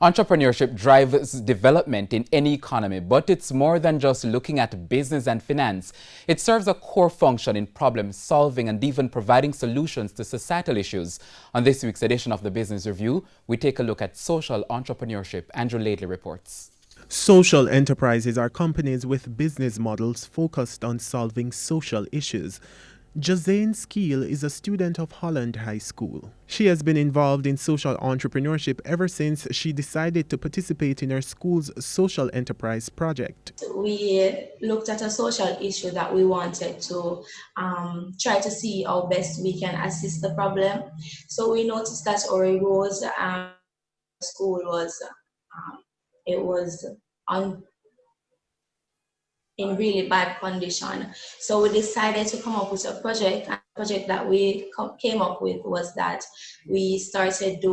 Entrepreneurship drives development in any economy, but it's more than just looking at business and finance. It serves a core function in problem solving and even providing solutions to societal issues. On this week's edition of the Business Review, we take a look at social entrepreneurship. Andrew Laidley reports. Social enterprises are companies with business models focused on solving social issues. Jazane Skeel is a student of Holland High School. She has been involved in social entrepreneurship ever since she decided to participate in her school's social enterprise project. We looked at a social issue that we wanted to try to see how best we can assist the problem. So we noticed that our Rose school was in really bad condition. So we decided to come up with a project. And the project that we came up with was that we started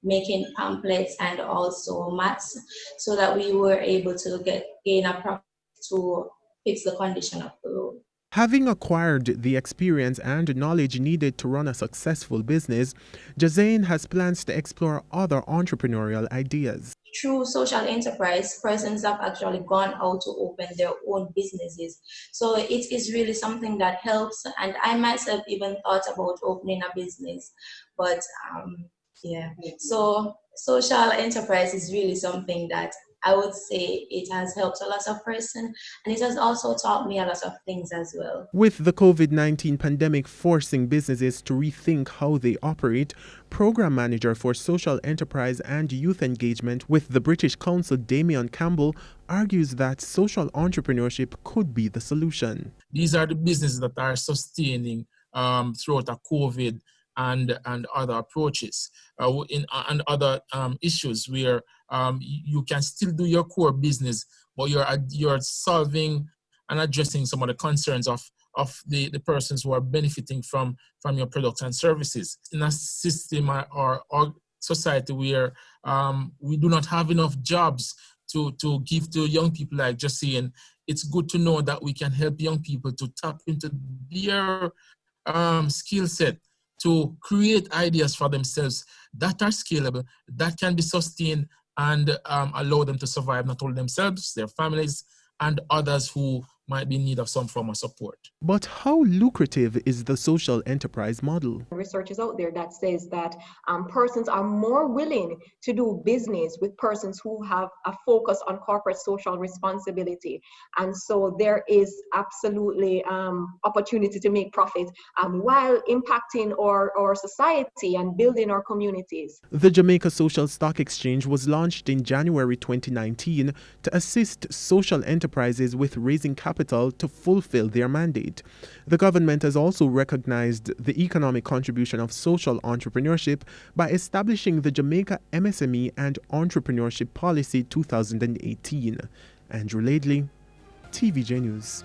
making pamphlets and also mats so that we were able to gain a profit to fix the condition of the road. Having acquired the experience and knowledge needed to run a successful business, Jazane has plans to explore other entrepreneurial ideas. Through social enterprise, persons have actually gone out to open their own businesses. So it is really something that helps. And I myself even thought about opening a business. But so social enterprise is really something that I would say it has helped a lot of persons, and it has also taught me a lot of things as well. With the COVID-19 pandemic forcing businesses to rethink how they operate, Program Manager for Social Enterprise and Youth Engagement with the British Council, Damian Campbell, argues that social entrepreneurship could be the solution. These are the businesses that are sustaining throughout the COVID and other approaches and other issues where you can still do your core business, but you're solving and addressing some of the concerns of the persons who are benefiting from your products and services. In a system or society where we do not have enough jobs to give to young people like Jazane, it's good to know that we can help young people to tap into their skill set to create ideas for themselves that are scalable, that can be sustained and allow them to survive not only themselves, their families, and others who might be in need of some form of support. But how lucrative is the social enterprise model? Research is out there that says that persons are more willing to do business with persons who have a focus on corporate social responsibility. And so there is absolutely opportunity to make profit while impacting our society and building our communities. The Jamaica Social Stock Exchange was launched in January 2019 to assist social enterprises with raising capital to fulfill their mandate. The government has also recognized the economic contribution of social entrepreneurship by establishing the Jamaica MSME and Entrepreneurship Policy 2018. Andrew Laidley, TVJ News.